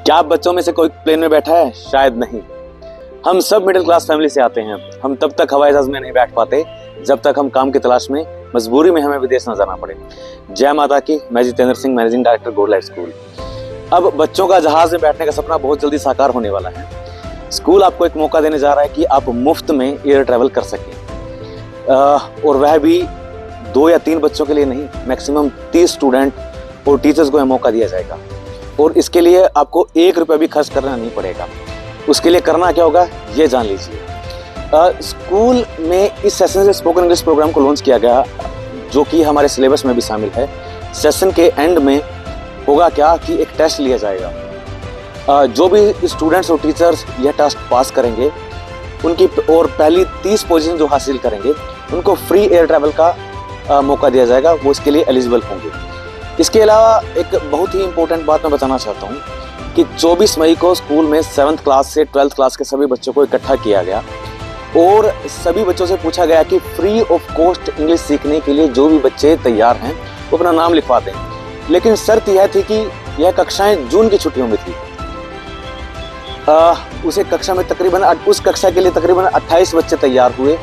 क्या आप बच्चों में से कोई प्लेन में बैठा है? शायद नहीं। हम सब मिडिल क्लास फैमिली से आते हैं। हम तब तक हवाई जहाज में नहीं बैठ पाते जब तक हम काम की तलाश में मजबूरी में हमें विदेश न जाना पड़े। जय माता की। मैं Jitendra Singh, managing director gold life school. अब बच्चों का जहाज में बैठने का सपना बहुत जल्दी साकार होने वाला है। स्कूल आपको एक मौका देने जा रहा है कि आप मुफ्त में एयर ट्रैवल कर सकें, और वह भी 2 या 3 बच्चों के लिए नहीं, मैक्सिमम 30 स्टूडेंट और टीचर्स को यह मौका दिया जाएगा। और इसके लिए आपको 1 रुपया भी खर्च करना नहीं पड़ेगा। उसके लिए करना क्या होगा ये जान लीजिए। स्कूल में इस सेशन से स्पोकन इंग्लिश प्रोग्राम को लॉन्च किया गया, जो कि हमारे सिलेबस में भी शामिल है। सेशन के एंड में होगा क्या कि एक टेस्ट लिया जाएगा। जो भी स्टूडेंट्स और टीचर्स यह टेस्ट पास करेंगे उनकी और पहली 30 पोजीशन जो हासिल करेंगे उनको फ्री एयर ट्रैवल का मौका दिया जाएगा। वो इसके लिए एलिजिबल होंगे। इसके अलावा एक बहुत ही इंपॉर्टेंट बात मैं बताना चाहता हूँ कि 24 मई को स्कूल में 7th क्लास से 12th क्लास के सभी बच्चों को इकट्ठा किया गया और सभी बच्चों से पूछा गया कि फ्री ऑफ कॉस्ट इंग्लिश सीखने के लिए जो भी बच्चे तैयार हैं वो अपना नाम लिखवा दें। लेकिन शर्त यह थी कि यह कक्षाएं जून की छुट्टियों में थी। उस कक्षा के लिए तकरीबन 28 बच्चे तैयार हुए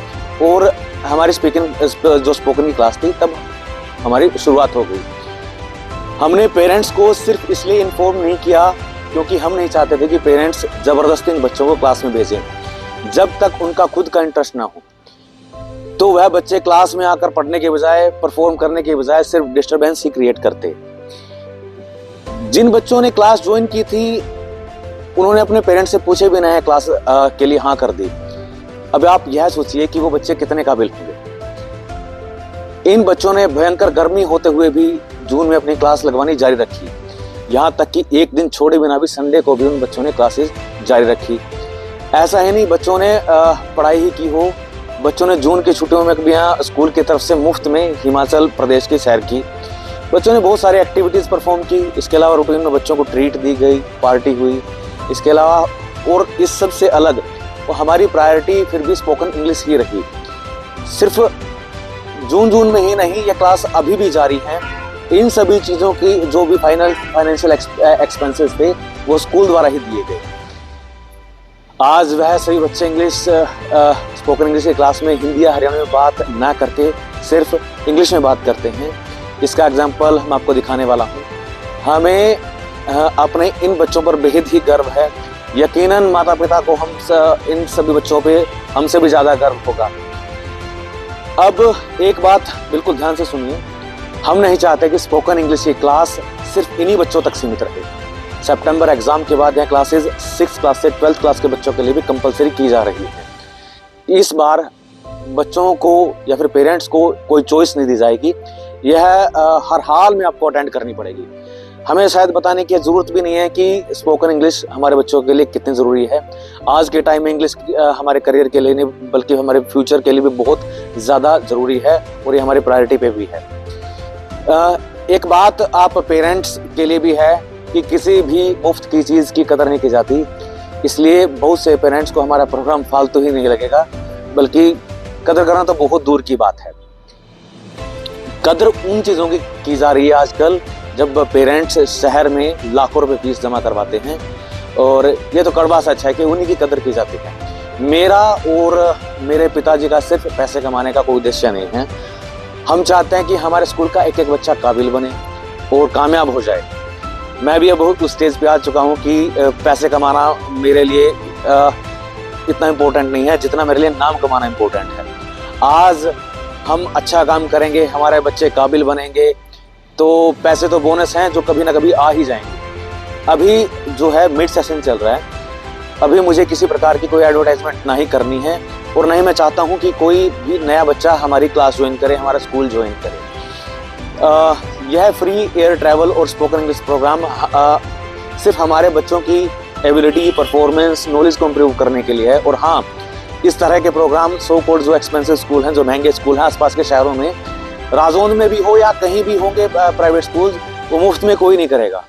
और हमारी जो स्पोकन की क्लास थी तब हमारी शुरुआत हो गई। हमने पेरेंट्स को सिर्फ इसलिए इन्फॉर्म नहीं किया क्योंकि हम नहीं चाहते थे कि पेरेंट्स जबरदस्ती इन बच्चों को क्लास में भेजें जब तक उनका खुद का इंटरेस्ट ना हो। तो वह बच्चे क्लास में आकर पढ़ने के बजाय, परफॉर्म करने के बजाय सिर्फ डिस्टरबेंस ही क्रिएट करते। जिन बच्चों ने क्लास ज्वाइन की थी उन्होंने अपने पेरेंट्स से पूछे भी नहीं, क्लास के लिए हाँ कर दी। अब आप यह सोचिए कि वो बच्चे कितने काबिल होंगे। इन बच्चों ने भयंकर गर्मी होते हुए भी जून में अपनी क्लास लगवानी जारी रखी। यहाँ तक कि एक दिन छोड़े बिना भी संडे को भी उन बच्चों ने क्लासेस जारी रखी। ऐसा ही नहीं बच्चों ने पढ़ाई ही की हो, बच्चों ने जून की छुट्टियों में भी यहाँ स्कूल की तरफ से मुफ्त में हिमाचल प्रदेश की सैर की। बच्चों ने बहुत सारी एक्टिविटीज़ परफॉर्म की। इसके अलावा रूटीन में बच्चों को ट्रीट दी गई, पार्टी हुई। इसके अलावा और इस सब से अलग वो हमारी प्रायोरिटी फिर भी स्पोकन इंग्लिश ही रही। सिर्फ जून में ही नहीं, यह क्लास अभी भी जारी है। इन सभी चीज़ों की जो भी फाइनेंशियल एक्सपेंसेस थे वो स्कूल द्वारा ही दिए गए। आज वह सभी बच्चे स्पोकन इंग्लिश की क्लास में हिंदी या हरियाणवी में बात ना करके सिर्फ इंग्लिश में बात करते हैं। इसका एग्जाम्पल मैं आपको दिखाने वाला हूँ। हमें अपने इन बच्चों पर बेहद ही गर्व है। यकीनन माता पिता को इन सभी बच्चों पे हमसे भी ज़्यादा गर्व होगा। अब एक बात बिल्कुल ध्यान से सुनिए, हम नहीं चाहते कि स्पोकन इंग्लिश की क्लास सिर्फ इन्हीं बच्चों तक सीमित रहे। सितंबर एग्जाम के बाद यह क्लासेस 6th क्लास से 12th क्लास के बच्चों के लिए भी कंपलसरी की जा रही है। इस बार बच्चों को या फिर पेरेंट्स को कोई चॉइस नहीं दी जाएगी। यह हर हाल में आपको अटेंड करनी पड़ेगी। हमें शायद बताने की जरूरत भी नहीं है कि स्पोकन इंग्लिश हमारे बच्चों के लिए कितनी ज़रूरी है। आज के टाइम में इंग्लिश हमारे करियर के लिए नहीं बल्कि हमारे फ्यूचर के लिए भी बहुत ज़्यादा ज़रूरी है और ये हमारी प्रायोरिटी पे भी है। एक बात आप पेरेंट्स के लिए भी है कि किसी भी मुफ्त की चीज़ की कदर नहीं की जाती। इसलिए बहुत से पेरेंट्स को हमारा प्रोग्राम फालतू ही नहीं लगेगा, बल्कि कदर करना तो बहुत दूर की बात है। कदर उन चीज़ों की जा रही है आजकल जब पेरेंट्स शहर में लाखों रुपए फीस जमा करवाते हैं, और ये तो कड़वा सच है कि उन्हीं की कदर की जाती है। मेरा और मेरे पिताजी का सिर्फ पैसे कमाने का कोई उद्देश्य नहीं है। हम चाहते हैं कि हमारे स्कूल का एक एक बच्चा काबिल बने और कामयाब हो जाए। मैं भी अब उस स्टेज पे आ चुका हूँ कि पैसे कमाना मेरे लिए इतना इम्पोर्टेंट नहीं है जितना मेरे लिए नाम कमाना इम्पोर्टेंट है। आज हम अच्छा काम करेंगे, हमारे बच्चे काबिल बनेंगे, तो पैसे तो बोनस हैं जो कभी ना कभी आ ही जाएंगे। अभी जो है मिड सेशन चल रहा है, अभी मुझे किसी प्रकार की कोई एडवर्टाइजमेंट ना ही करनी है और ना ही मैं चाहता हूं कि कोई भी नया बच्चा हमारी क्लास ज्वाइन करे, हमारा स्कूल ज्वाइन करे। यह फ्री एयर ट्रैवल और स्पोकन इंग्लिश प्रोग्राम सिर्फ हमारे बच्चों की एबिलिटी, परफॉर्मेंस, नॉलेज को इम्प्रूव करने के लिए है। और हाँ, इस तरह के प्रोग्राम सो कॉल्ड जो एक्सपेंसिव स्कूल हैं, जो महंगे स्कूल हैं आसपास के शहरों में, राजौंद में भी हो या कहीं भी होंगे प्राइवेट स्कूल, वो मुफ्त में कोई नहीं करेगा।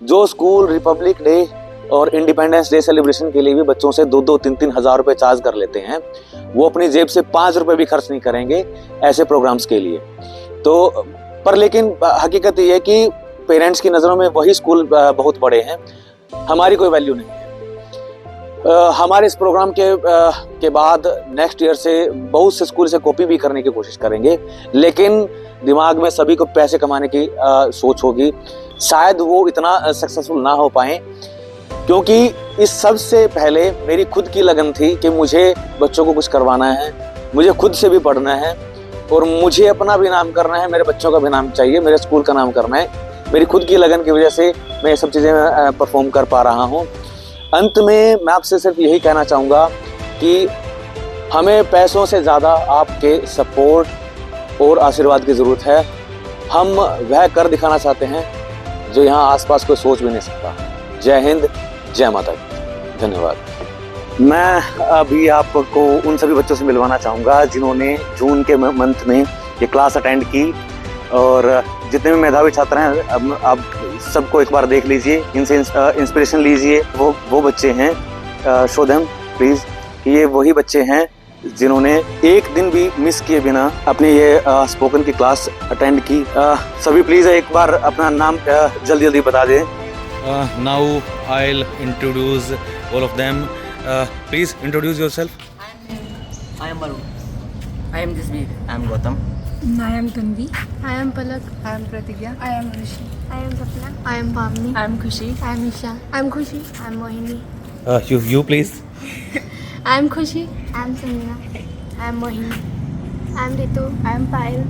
जो स्कूल रिपब्लिक डे और इंडिपेंडेंस डे सेलिब्रेशन के लिए भी बच्चों से 2-2, 3-3 हज़ार रुपए चार्ज कर लेते हैं, वो अपनी जेब से 5 रुपए भी खर्च नहीं करेंगे ऐसे प्रोग्राम्स के लिए। तो पर लेकिन हकीकत ये है कि पेरेंट्स की नज़रों में वही स्कूल बहुत बड़े हैं, हमारी कोई वैल्यू नहीं है। हमारे इस प्रोग्राम के बाद नेक्स्ट ईयर से बहुत से स्कूल से कॉपी भी करने की कोशिश करेंगे, लेकिन दिमाग में सभी को पैसे कमाने की सोच होगी। शायद वो इतना सक्सेसफुल ना हो पाए, क्योंकि इस सब से पहले मेरी खुद की लगन थी कि मुझे बच्चों को कुछ करवाना है, मुझे खुद से भी पढ़ना है और मुझे अपना भी नाम करना है, मेरे बच्चों का भी नाम चाहिए, मेरे स्कूल का नाम करना है। मेरी खुद की लगन की वजह से मैं ये सब चीज़ें परफॉर्म कर पा रहा हूँ। अंत में मैं आपसे सिर्फ यही कहना चाहूँगा कि हमें पैसों से ज़्यादा आपके सपोर्ट और आशीर्वाद की ज़रूरत है। हम वह कर दिखाना चाहते हैं जो यहाँ आसपास कोई सोच भी नहीं सकता। जय हिंद, जय माता दी, धन्यवाद। मैं अभी आपको उन सभी बच्चों से मिलवाना चाहूँगा जिन्होंने जून के मंथ में ये क्लास अटेंड की, और जितने भी मेधावी छात्र हैं अब सबको एक बार देख लीजिए, इनसे इंस्पिरेशन लीजिए। वो बच्चे हैं, शो देम प्लीज़, ये वही बच्चे हैं जिन्होंने एक दिन भी मिस किए बिना अपनी ये स्पोकन की क्लास अटेंड की। सभी प्लीज़ एक बार अपना नाम जल्दी जल्दी बता दें। Now I'll introduce all of them. Please introduce yourself. I am Varun. I am Jasveer. I am Gautam. I am Tanvi. I am Palak. I am Pratigya. I am Rishi. I am Sapna. I am Pavni. I am Khushi. I am Isha. I am Khushi. I am Mohini. You please. I am Khushi. I am Samina. I am Mohini. I am Ritu. I am Payal.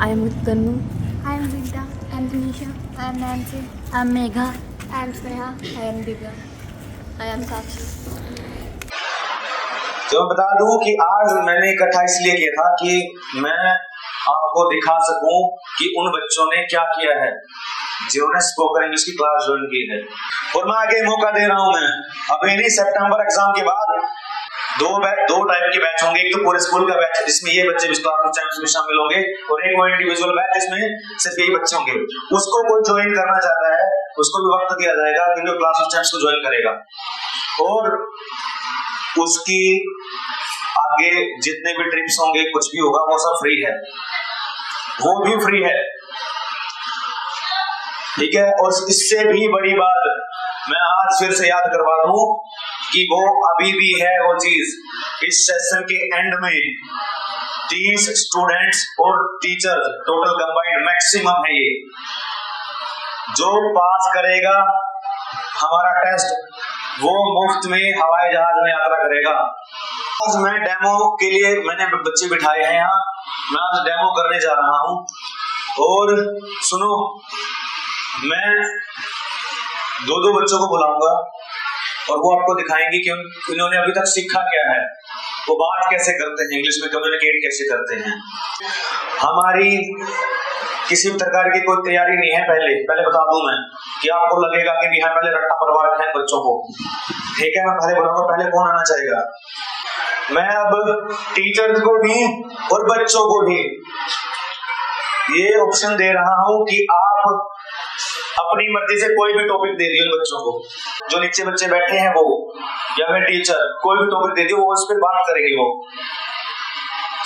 I am Tanu. I am Vidya. I am Tanisha. I am Nancy. I am Megha. I am Sneha. I am Divya. I am Sakshi. तो मैं बता दूं कि आज मैंने इकट्ठा इसलिए किया था कि मैं आपको दिखा सकूं कि उन बच्चों ने क्या किया है जिन्होंने स्पोकन इंग्लिश की क्लास ज्वाइन की है। और मैं आगे मौका दे रहा हूं। मैं अभी नहीं, सितंबर एग्जाम के बाद दो टाइप के बैच होंगे। एक तो पूरे स्कूल का बैच जिसमें ये बच्चे चैंपियंस में शामिल होंगे, और एक वो इंडिविजुअल बैच जिसमें सिर्फ यही बच्चे होंगे। उसको कोई ज्वाइन करना चाहता है उसको भी वक्त दिया जाएगा कि वो क्लास ऑफ चैंपियंस को ज्वाइन करेगा, और उसकी आगे जितने भी ट्रिप्स होंगे, कुछ भी होगा, वो सब फ्री है, वो भी फ्री है, ठीक है। और इससे भी बड़ी बात मैं आज फिर से याद करवा दूं कि वो अभी भी है वो चीज। इस सेशन के एंड में 30 स्टूडेंट्स और टीचर टोटल कंबाइंड मैक्सिमम है ये। जो पास करेगा हमारा टेस्ट वो मुफ्त में हवाई जहाज में यात्रा करेगा। आज मैं डेमो के लिए मैंने बच्चे बिठाए हैं यहाँ, मैं आज डेमो करने जा रहा हूँ। और सुनो, मैं दो बच्चों को बुलाऊंगा और वो आपको दिखाएंगे कि इन्होंने अभी तक सीखा क्या है, वो बात कैसे करते हैं, इंग्लिश में कम्युनिकेट कैसे करते हैं। हमारी किसी भी प्रकार की कोई तैयारी नहीं है। पहले बता दूं मैं कि आपको लगेगा कि यहाँ पहले रट्टा परवार रखा है बच्चों को, ठीक है। मैं पहले बताऊंगा पहले कौन आना चाहेगा। मैं अब टीचर्स को भी और बच्चों को भी ये ऑप्शन दे रहा हूं कि आप अपनी मर्जी से कोई भी टॉपिक दे दिए बच्चों को। जो नीचे बच्चे बैठे हैं वो या फिर टीचर कोई भी टॉपिक दे दिए, वो उस पर बात करेंगे, वो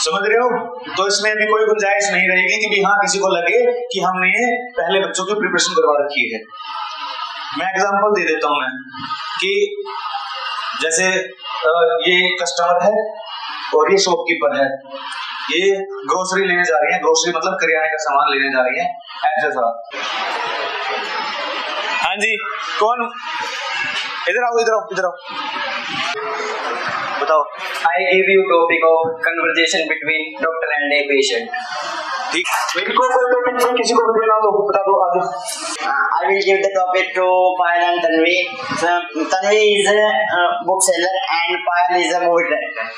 समझ रहे हो। तो इसमें भी कोई गुंजाइश नहीं रहेगी कि भी हाँ किसी को लगे कि हमने पहले बच्चों की प्रिपरेशन करवा रखी है। मैं एग्जांपल दे देता हूं मैं कि जैसे ये कस्टमर है और ये शॉपकीपर है, ये ग्रोसरी लेने जा रही है, ग्रोसरी मतलब करियाने का सामान लेने जा रही है, ऐसा। हाँ जी, कौन, इधर आओ बताओ। I give you topic of conversation between doctor and a patient. ठीक, इनको कोई टॉपिक से किसी को भी देना तो बता दो आगे। I will give the topic to Payal and Tanvi. Tanvi is a bookseller and Payal is a movie director.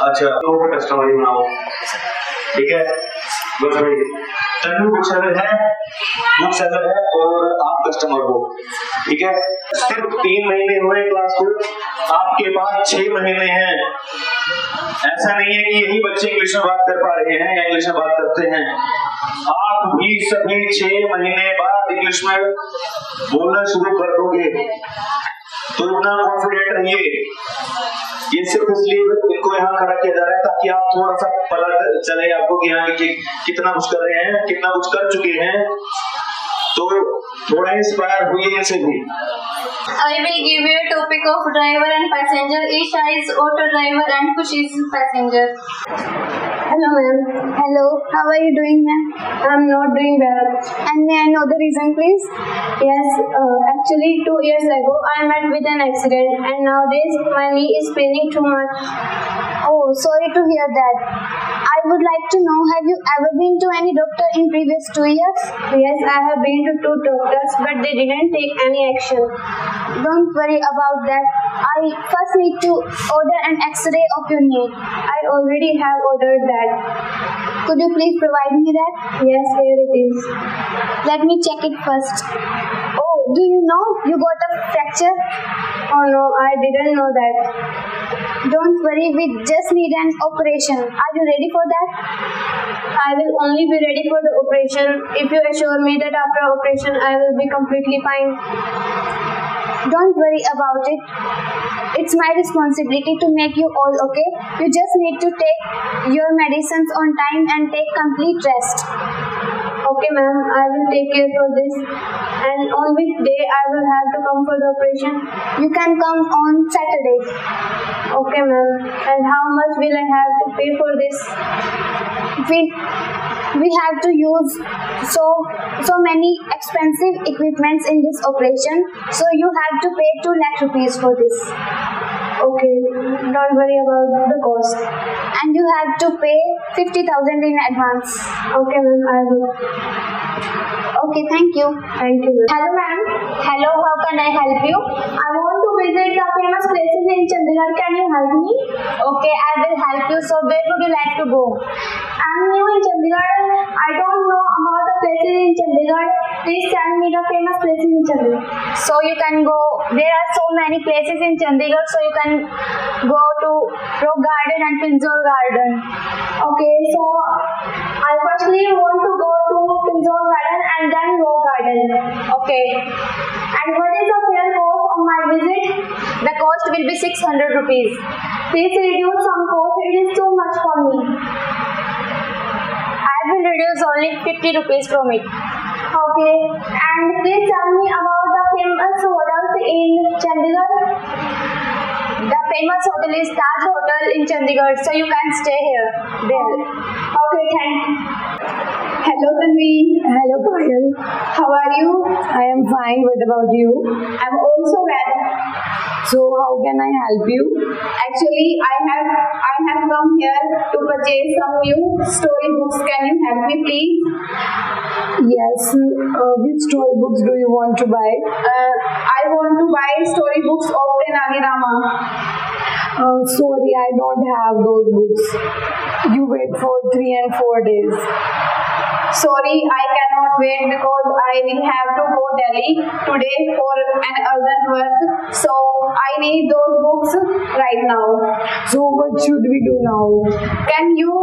अच्छा, तो कस्टमर ही बनाओ, ठीक है। बस भाई, तनु बुकसेलर है और आप कस्टमर हो, ठीक है। सिर्फ 3 महीने हुए क्लास को, आपके पास 6 महीने हैं। ऐसा नहीं है कि यही बच्चे इंग्लिश में बात कर पा रहे हैं या इंग्लिश में बात करते हैं। आप भी सभी 6 महीने बाद इंग्लिश में बोलना शुरू कर दोगे, तो इतना कॉन्फिडेंट रहिए। ये सिर्फ इसलिए इनको यहाँ खड़ा किया जा रहा है ताकि आप थोड़ा सा पता चले आपको कि यहाँ कितना कुछ कर रहे हैं, कितना कुछ कर चुके हैं। तो थोड़ा इंस्पायर हुई इनसे भी। I will give you a topic of driver and passenger. Isha is auto driver and Khushi is passenger. Hello ma'am. Hello. How are you doing ma'am? I'm not doing well. And may I know the reason please? Yes, actually 2 years ago I met with an accident and nowadays my knee is paining too much. Oh, sorry to hear that. I would like to know, have you ever been to any doctor in previous 2 years? Yes, I have been to 2 doctors but they didn't take any action. Don't worry about that. I first need to order an X-ray of your knee. I already have ordered that. Could you please provide me that? Yes, here it is. Let me check it first. Oh, do you know you got a fracture? Oh no, I didn't know that. Don't worry, we just need an operation. Are you ready for that? I will only be ready for the operation if you assure me that after operation I will be completely fine. Don't worry about it. It's my responsibility to make you all okay. You just need to take your medicines on time and take complete rest. Okay ma'am, I will take care for this. And on which day I will have to come for the operation? You can come on Saturday. Okay ma'am. And how much will I have to pay for this? We have to use so many expensive equipments in this operation, so you have to pay 2 lakh rupees for this. Okay, don't worry about the cost. And you have to pay 50,000 in advance. Okay ma'am, I will. Okay, thank you. Thank you ma'am. Hello ma'am. Hello, how can I help you? I want to visit the famous places in Chandigarh. Can you help me? Okay, I will help you. So where would you like to go? I'm new in Chandigarh. I don't know about the places in Chandigarh. Please tell me the famous places in Chandigarh. So you can go. There are so many places in Chandigarh. So you can go to Rock Garden and Pinjore Garden. Okay, so I firstly want to go to Pinjore Garden and then Rock Garden. Okay. And what is the fare cost of my visit? The cost will be 600 rupees. Please reduce some cost. It is too much for me. I will reduce only 50 rupees from it. Okay. And please tell me about the famous hotels in Chandigarh. The famous hotel is Taj Hotel in Chandigarh, so you can stay here. There. Okay, thank you. Hello Tanvi. Hello Payal. How are you? I am fine. What about you? I am also well. So how can I help you? Actually, I have come here to purchase some new storybooks. Can you help me, please? Yes. Which storybooks do you want to buy? I want to buy storybooks of Tenali Rama. Sorry, I don't have those books. You wait for 3 and 4 days. Sorry, I cannot wait because I will have to go Delhi today for an urgent work. So I need those books right now. So what should we do now? Can you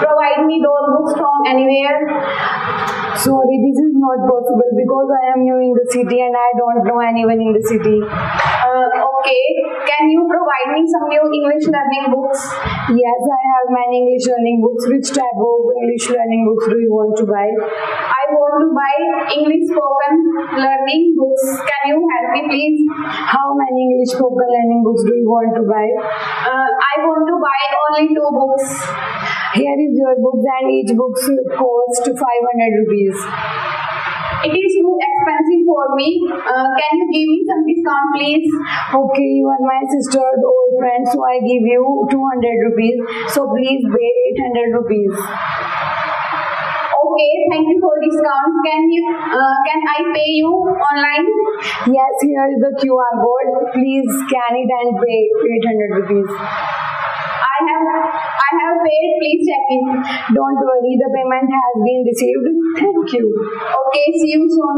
provide me those books from anywhere? Sorry, this is not possible because I am new in the city and I don't know anyone in the city. Okay, can you provide me some new English learning books? Yes, I have many English learning books. Which type of English learning books do you want to buy? I want to buy English spoken learning books. Can you help me please? How many English spoken learning books do you want to buy? I want to buy only 2 books. Here is your books and each book cost 500 rupees. It is too expensive for me. Can you give me some discount please? Okay, you are my sister's old friend, so I give you 200 rupees. So please pay 800 rupees. Okay, thank you for discount. Can I pay you online? Yes, here is the QR code. Please scan it and pay 800 rupees. I have paid. Please check it. Don't worry, the payment has been received. Thank you. Okay, see you soon.